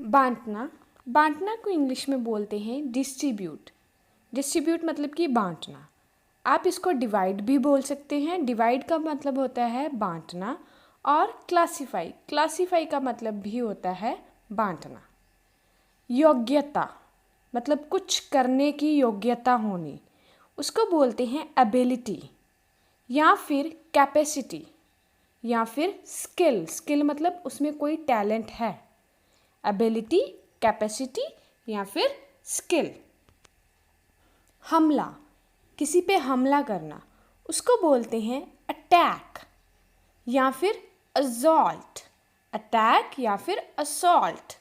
बांटना। बांटना को इंग्लिश में बोलते हैं डिस्ट्रीब्यूट। डिस्ट्रीब्यूट मतलब कि बांटना। आप इसको डिवाइड भी बोल सकते हैं। डिवाइड का मतलब होता है बांटना। और क्लासीफाई, क्लासीफाई का मतलब भी होता है बांटना। योग्यता मतलब कुछ करने की योग्यता होनी, उसको बोलते हैं एबिलिटी या फिर कैपेसिटी या फिर स्किल। स्किल मतलब उसमें कोई टैलेंट है। एबिलिटी, कैपेसिटी या फिर स्किल। हमला, किसी पे हमला करना, उसको बोलते हैं अटैक या फिर असॉल्ट। अटैक या फिर असॉल्ट।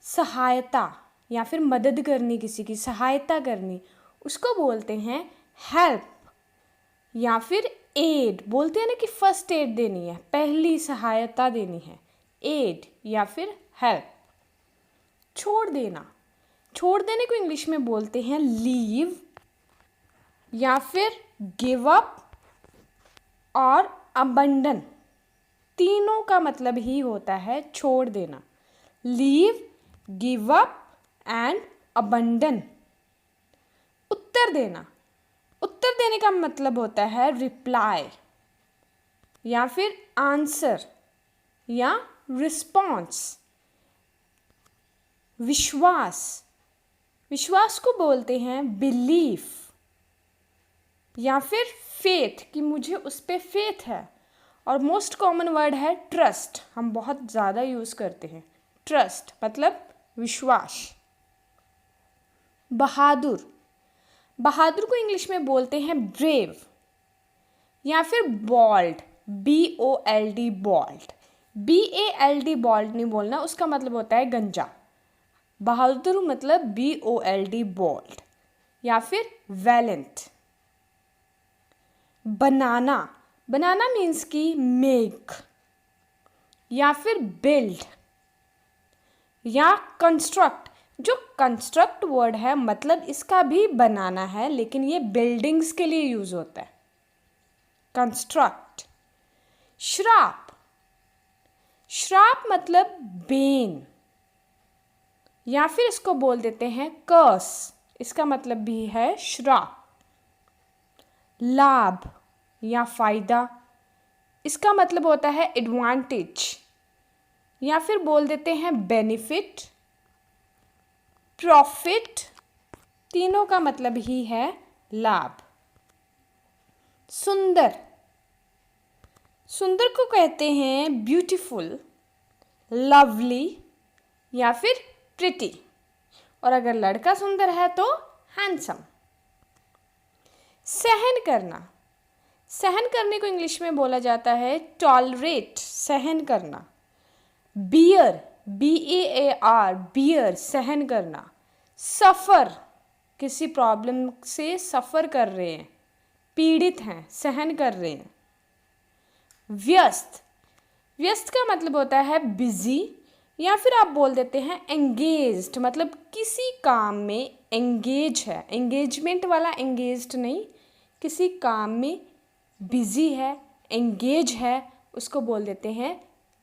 सहायता या फिर मदद करनी, किसी की सहायता करनी, उसको बोलते हैं हेल्प या फिर एड। बोलते हैं ना कि फर्स्ट एड देनी है, पहली सहायता देनी है, एड या फिर हेल्प। छोड़ देना, छोड़ देने को इंग्लिश में बोलते हैं लीव या फिर गिव अप और अबंडन। तीनों का मतलब ही होता है छोड़ देना। Leave, give up and abandon. उत्तर देना, उत्तर देने का मतलब होता है रिप्लाई या फिर आंसर या रिस्पॉन्स। विश्वास, विश्वास को बोलते हैं बिलीफ या फिर फेथ, कि मुझे उस पर फेथ है। और मोस्ट कॉमन वर्ड है ट्रस्ट, हम बहुत ज़्यादा यूज़ करते हैं। ट्रस्ट मतलब विश्वास। बहादुर, बहादुर को इंग्लिश में बोलते हैं ब्रेव या फिर bold, BOLD, bold. BALD bald नहीं बोलना, उसका मतलब होता है गंजा। बहादुर मतलब BOLD, बॉल्ड या फिर वैलेंट। बनाना, बनाना मीन्स की मेक या फिर बिल्ड या कंस्ट्रक्ट। जो कंस्ट्रक्ट वर्ड है मतलब इसका भी बनाना है, लेकिन ये बिल्डिंग्स के लिए यूज होता है, कंस्ट्रक्ट। श्राप, श्राप मतलब बेन या फिर इसको बोल देते हैं कर्स, इसका मतलब भी है श्राप। लाभ या फायदा, इसका मतलब होता है एडवांटेज या फिर बोल देते हैं बेनिफिट, प्रॉफिट। तीनों का मतलब ही है लाभ। सुंदर, सुंदर को कहते हैं ब्यूटीफुल, लवली या फिर प्रिटी। और अगर लड़का सुंदर है तो हैंडसम। सहन करना, सहन करने को इंग्लिश में बोला जाता है टॉलरेट, सहन करना। बियर, BEAR, बियर, सहन करना। सफ़र, किसी प्रॉब्लम से सफ़र कर रहे हैं, पीड़ित हैं, सहन कर रहे हैं। व्यस्त, व्यस्त का मतलब होता है बिजी या फिर आप बोल देते हैं एंगेज्ड, मतलब किसी काम में एंगेज है। एंगेजमेंट वाला एंगेज्ड नहीं, किसी काम में बिजी है, एंगेज है, उसको बोल देते हैं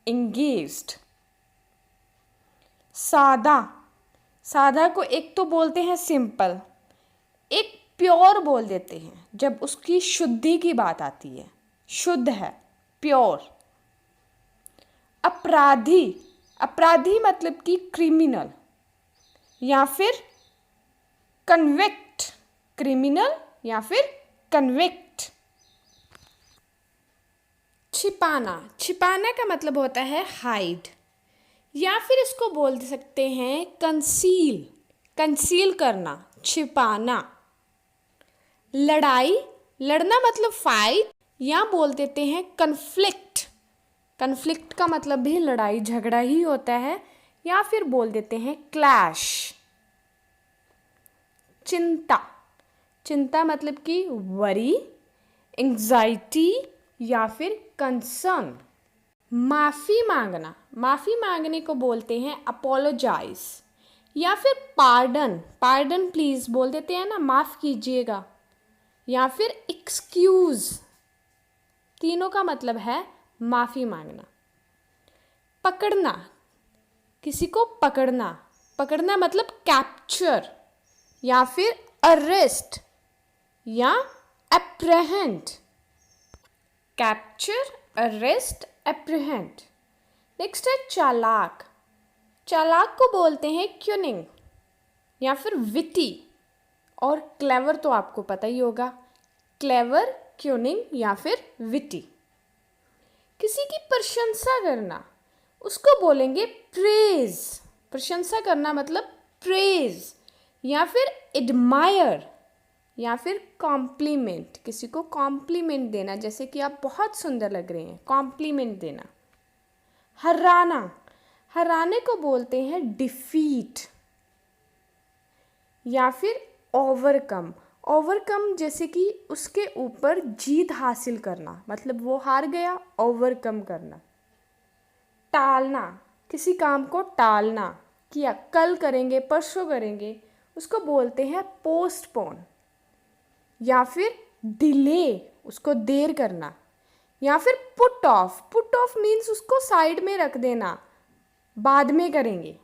एंगेज्ड। सादा, सादा को एक तो बोलते हैं सिंपल, एक प्योर बोल देते हैं जब उसकी शुद्धि की बात आती है, शुद्ध है, प्योर। अपराधी, अपराधी मतलब कि क्रिमिनल या फिर कन्विक्ट, क्रिमिनल या फिर कन्विक्ट। छिपाना, छिपाना का मतलब होता है हाइड या फिर इसको बोल सकते हैं कंसील, कंसील करना, छिपाना। लड़ाई, लड़ना मतलब फाइट या बोल देते हैं कन्फ्लिक्ट, कन्फ्लिक्ट का मतलब भी लड़ाई झगड़ा ही होता है या फिर बोल देते हैं क्लैश। चिंता, चिंता मतलब कि वरी, एंग्जाइटी या फिर कंसर्न। माफ़ी मांगना, माफ़ी मांगने को बोलते हैं अपोलोजाइज या फिर पार्डन, पार्डन प्लीज़ बोल देते हैं ना, माफ़ कीजिएगा। या फिर एक्सक्यूज़, तीनों का मतलब है माफ़ी मांगना। पकड़ना, किसी को पकड़ना, पकड़ना मतलब कैप्चर या फिर अरेस्ट या apprehend. Capture, arrest, apprehend. Next है चालाक। चालाक को बोलते हैं क्यूनिंग या फिर विटी, और क्लेवर तो आपको पता ही होगा, क्लेवर, क्यूनिंग या फिर विटी। किसी की प्रशंसा करना, उसको बोलेंगे प्रेज। प्रशंसा करना मतलब प्रेज या फिर एडमायर या फिर कॉम्प्लीमेंट। किसी को कॉम्प्लीमेंट देना, जैसे कि आप बहुत सुंदर लग रहे हैं, कॉम्प्लीमेंट देना। हराना, हराने को बोलते हैं डिफीट या फिर ओवरकम। ओवरकम जैसे कि उसके ऊपर जीत हासिल करना, मतलब वो हार गया, ओवरकम करना। टालना, किसी काम को टालना, किया कल करेंगे, परसों करेंगे, उसको बोलते हैं पोस्टपोन या फिर डिले, उसको देर करना। या फिर put off. Put off means उसको साइड में रख देना, बाद में करेंगे।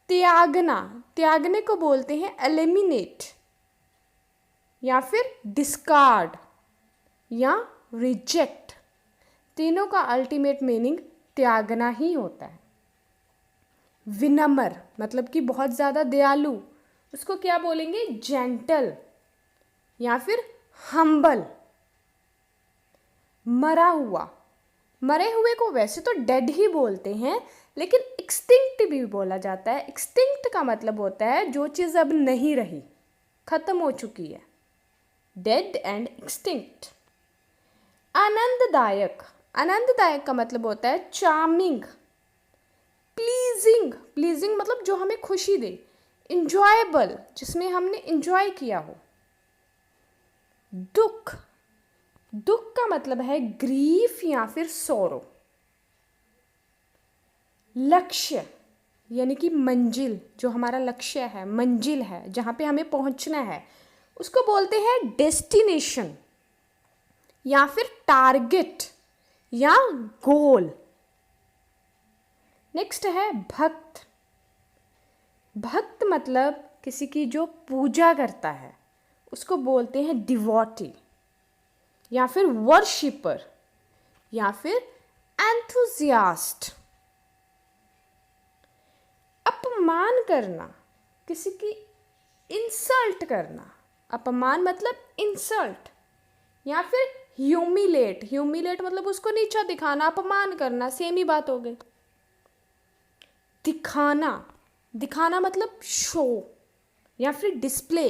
त्यागना, त्यागने को बोलते हैं एलिमिनेट या फिर डिस्कार्ड या रिजेक्ट। तीनों का अल्टीमेट मीनिंग त्यागना ही होता है। विनम्र मतलब कि बहुत ज़्यादा दयालु, उसको क्या बोलेंगे? जेंटल या फिर हम्बल। मरा हुआ, मरे हुए को वैसे तो डेड ही बोलते हैं, लेकिन एक्सटिंक्ट भी बोला जाता है। एक्सटिंक्ट का मतलब होता है जो चीज़ अब नहीं रही, खत्म हो चुकी है, डेड एंड एक्सटिंक्ट। आनंददायक, आनंददायक का मतलब होता है चार्मिंग। प्लीजिंग, प्लीजिंग मतलब जो हमें खुशी दे। इंजॉयबल, जिसमें हमने इंजॉय किया हो। दुख, दुख का मतलब है ग्रीफ या फिर सोरो। लक्ष्य यानी कि मंजिल, जो हमारा लक्ष्य है, मंजिल है, जहाँ पे हमें पहुँचना है, उसको बोलते हैं डेस्टिनेशन या फिर टारगेट या गोल। नेक्स्ट है भक्त। भक्त मतलब किसी की जो पूजा करता है, उसको बोलते हैं डिवोटी या फिर वर्शिपर या फिर एंथुजियास्ट। अपमान करना, किसी की इंसल्ट करना, अपमान मतलब इंसल्ट या फिर ह्यूमिलेट। ह्यूमिलेट मतलब उसको नीचा दिखाना, अपमान करना, सेम ही बात हो गई। दिखाना, दिखाना मतलब शो या फिर डिस्प्ले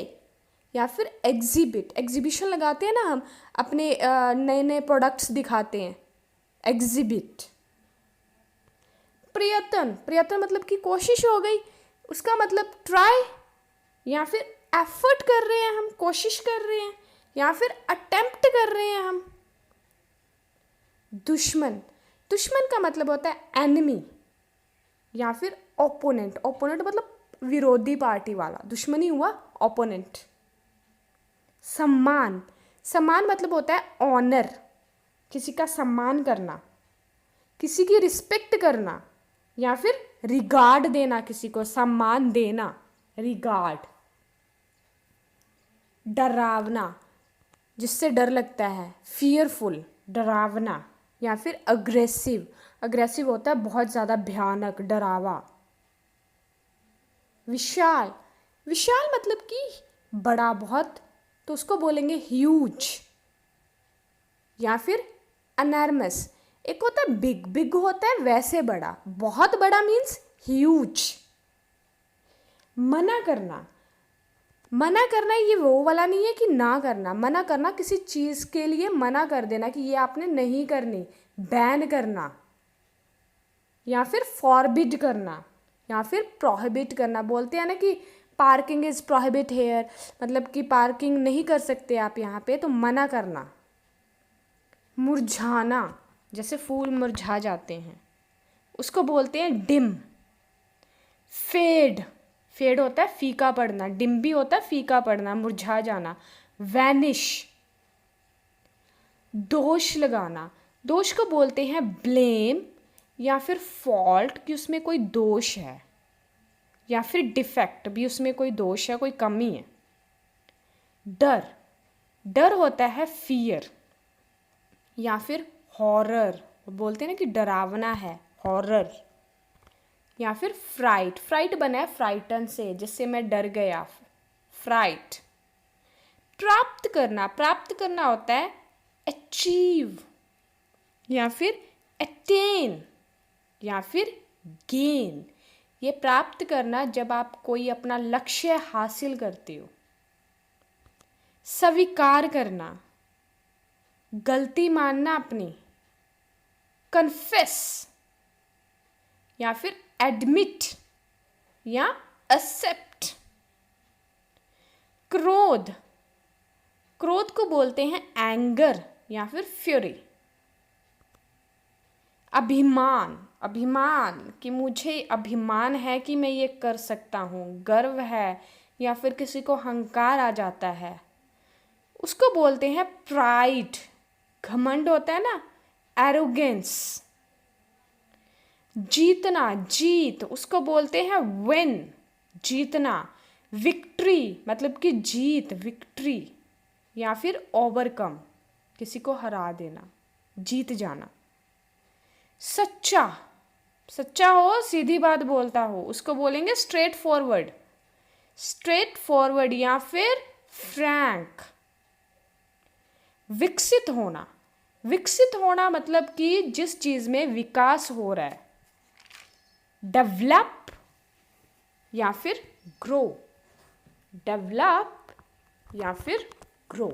या फिर एग्जिबिट। एग्जीबिशन लगाते हैं ना हम, अपने नए नए प्रोडक्ट्स दिखाते हैं, एग्जिबिट। प्रयत्न, प्रयत्न मतलब कि कोशिश हो गई, उसका मतलब ट्राई या फिर एफर्ट कर रहे हैं हम, कोशिश कर रहे हैं या फिर अटेम्प्ट कर रहे हैं हम। दुश्मन, दुश्मन का मतलब होता है एनिमी या फिर ओपोनेंट। ओपोनेंट मतलब विरोधी पार्टी वाला, दुश्मनी हुआ ओपोनेंट। सम्मान, सम्मान मतलब होता है ऑनर, किसी का सम्मान करना, किसी की रिस्पेक्ट करना या फिर रिगार्ड देना, किसी को सम्मान देना, रिगार्ड। डरावना, जिससे डर लगता है, फियरफुल, डरावना या फिर अग्रेसिव। अग्रेसिव होता है बहुत ज़्यादा भयानक, डरावा। विशाल, विशाल मतलब कि बड़ा बहुत, तो उसको बोलेंगे ह्यूज या फिर अनर्मस। एक होता है बिग, बिग होता है वैसे बड़ा, बहुत बड़ा मीन्स ह्यूज। मना करना, मना करना ये वो वाला नहीं है कि ना करना, मना करना किसी चीज़ के लिए मना कर देना कि ये आपने नहीं करनी, बैन करना या फिर फॉरबिड करना या फिर प्रोहिबिट करना। बोलते हैं ना कि पार्किंग इज़ प्रोहिबिट हेयर, मतलब कि पार्किंग नहीं कर सकते आप यहाँ पे, तो मना करना। मुरझाना, जैसे फूल मुरझा जाते हैं, उसको बोलते हैं डिम। फेड, फेड होता है फीका पड़ना, डिम भी होता है फीका पड़ना, मुरझा जाना। वैनिश, दोष लगाना, दोष को बोलते हैं ब्लेम या फिर फॉल्ट कि उसमें कोई दोष है, या फिर डिफेक्ट भी उसमें कोई दोष है, कोई कमी है। डर, डर होता है फियर, या फिर हॉरर, बोलते हैं ना कि डरावना है, हॉरर। या फिर फ्राइट, फ्राइट बना है फ्राइटन से, जिससे मैं डर गया, फ्राइट। प्राप्त करना, प्राप्त करना होता है अचीव, या फिर अटेन, या फिर गेन। ये प्राप्त करना जब आप कोई अपना लक्ष्य हासिल करते हो। स्वीकार करना, गलती मानना अपनी, कन्फेस, या फिर एडमिट या एक्सेप्ट। क्रोध, क्रोध को बोलते हैं एंगर या फिर फ्यूरी। अभिमान, अभिमान कि मुझे अभिमान है कि मैं ये कर सकता हूँ, गर्व है, या फिर किसी को अहंकार आ जाता है, उसको बोलते हैं प्राइड। घमंड होता है ना, एरोगेंस। जीतना, जीत, उसको बोलते हैं विन, जीतना। विक्ट्री मतलब कि जीत, विक्ट्री, या फिर ओवरकम, किसी को हरा देना, जीत जाना। सच्चा, सच्चा हो, सीधी बात बोलता हो, उसको बोलेंगे स्ट्रेट फॉरवर्ड, स्ट्रेट फॉरवर्ड या फिर फ्रैंक। विकसित होना, विकसित होना मतलब कि जिस चीज में विकास हो रहा है। डेवलप या फिर ग्रो, डेवलप या फिर ग्रो।